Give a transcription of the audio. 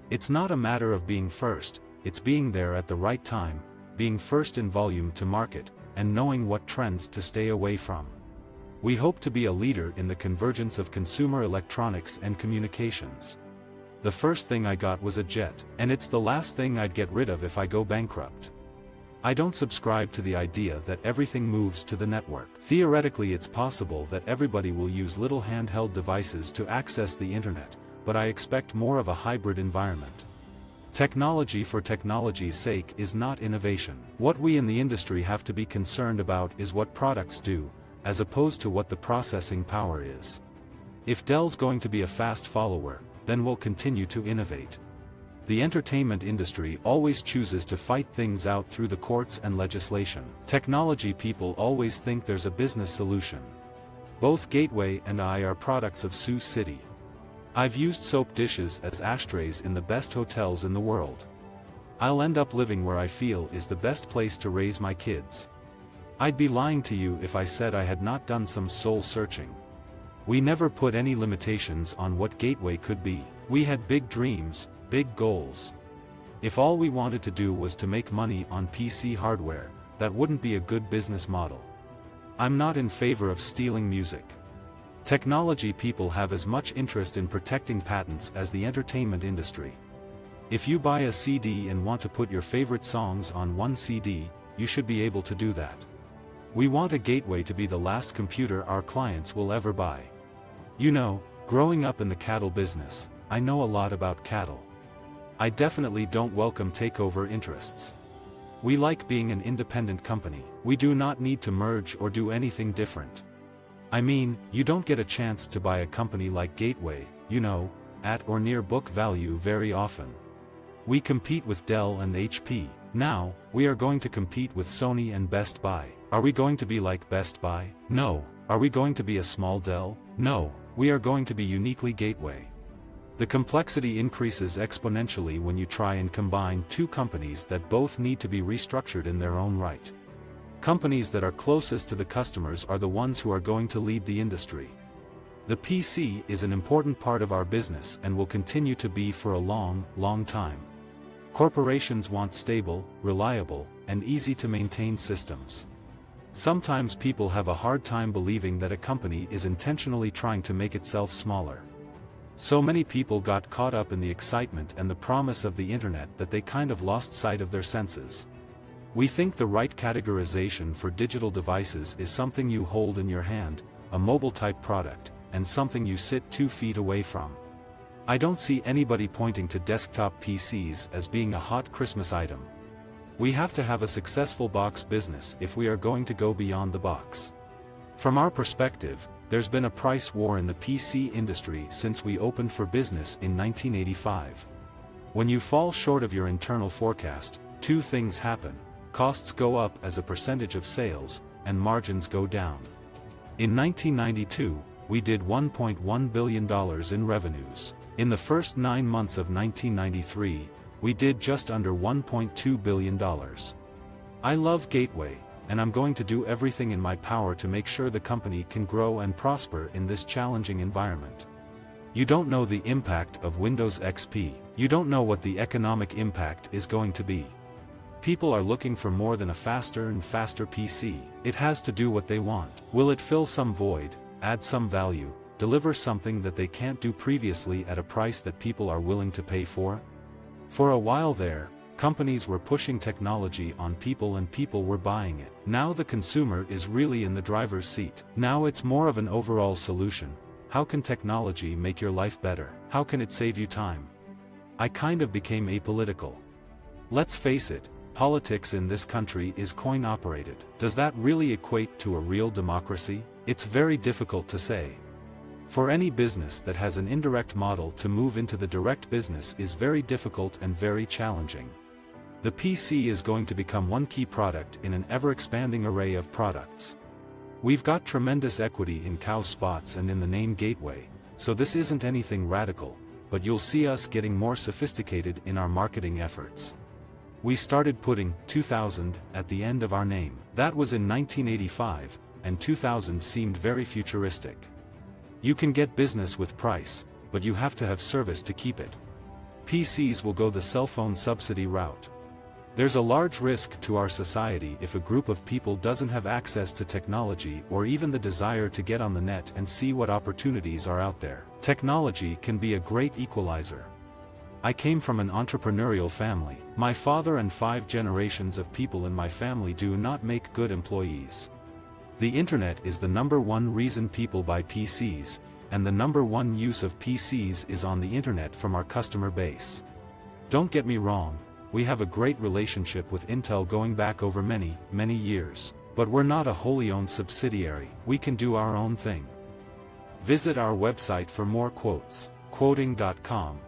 It's not a matter of being first, it's being there at the right time, being first in volume to market, and knowing what trends to stay away from. We hope to be a leader in the convergence of consumer electronics and communications. The first thing I got was a jet, and it's the last thing I'd get rid of if I go bankrupt. I don't subscribe to the idea that everything moves to the network. Theoretically, it's possible that everybody will use little handheld devices to access the internet, but I expect more of a hybrid environment. Technology for technology's sake is not innovation. What we in the industry have to be concerned about is what products do, as opposed to what the processing power is. If Dell's going to be a fast follower, then we'll continue to innovate. The entertainment industry always chooses to fight things out through the courts and legislation. Technology people always think there's a business solution. Both Gateway and I are products of Sioux City. I've used soap dishes as ashtrays in the best hotels in the world. I'll end up living where I feel is the best place to raise my kids. I'd be lying to you if I said I had not done some soul searching. We never put any limitations on what Gateway could be. We had big dreams, big goals. If all we wanted to do was to make money on PC hardware, that wouldn't be a good business model. I'm not in favor of stealing music. Technology people have as much interest in protecting patents as the entertainment industry. If you buy a CD and want to put your favorite songs on one CD, you should be able to do that. We want a Gateway to be the last computer our clients will ever buy. You know, growing up in the cattle business, I know a lot about cattle. I definitely don't welcome takeover interests. We like being an independent company. We do not need to merge or do anything different. I mean, you don't get a chance to buy a company like Gateway, you know, at or near book value very often. We compete with Dell and HP. Now, we are going to compete with Sony and Best Buy. Are we going to be like Best Buy? No. Are we going to be a small Dell? No. We are going to be uniquely Gateway. The complexity increases exponentially when you try and combine two companies that both need to be restructured in their own right. Companies that are closest to the customers are the ones who are going to lead the industry. The PC is an important part of our business and will continue to be for a long, long time. Corporations want stable, reliable, and easy to maintain systems. Sometimes people have a hard time believing that a company is intentionally trying to make itself smaller. So many people got caught up in the excitement and the promise of the internet that they kind of lost sight of their senses. We think the right categorization for digital devices is something you hold in your hand, a mobile-type product, and something you sit 2 feet away from. I don't see anybody pointing to desktop PCs as being a hot Christmas item. We have to have a successful box business if we are going to go beyond the box. From our perspective, there's been a price war in the PC industry since we opened for business in 1985. When you fall short of your internal forecast, two things happen: costs go up as a percentage of sales, and margins go down. In 1992, we did $1.1 billion in revenues. In the first 9 months of 1993, we did just under $1.2 billion. I love Gateway, and I'm going to do everything in my power to make sure the company can grow and prosper in this challenging environment. You don't know the impact of Windows XP. You don't know what the economic impact is going to be. People are looking for more than a faster and faster PC. It has to do what they want. Will it fill some void, add some value, deliver something that they can't do previously at a price that people are willing to pay for? For a while there, companies were pushing technology on people and people were buying it. Now the consumer is really in the driver's seat. Now it's more of an overall solution. How can technology make your life better? How can it save you time? I kind of became apolitical. Let's face it, politics in this country is coin-operated. Does that really equate to a real democracy? It's very difficult to say. For any business that has an indirect model to move into the direct business is very difficult and very challenging. The PC is going to become one key product in an ever-expanding array of products. We've got tremendous equity in cow spots and in the name Gateway, so this isn't anything radical, but you'll see us getting more sophisticated in our marketing efforts. We started putting 2000 at the end of our name. That was in 1985, and 2000 seemed very futuristic. You can get business with price, but you have to have service to keep it. PCs will go the cell phone subsidy route. There's a large risk to our society if a group of people doesn't have access to technology or even the desire to get on the net and see what opportunities are out there. Technology can be a great equalizer. I came from an entrepreneurial family. My father and 5 generations of people in my family do not make good employees. The internet is the #1 reason people buy PCs, and the #1 use of PCs is on the internet from our customer base. Don't get me wrong, we have a great relationship with Intel going back over many, many years, but we're not a wholly owned subsidiary. We can do our own thing. Visit our website for more quotes, quoting.com.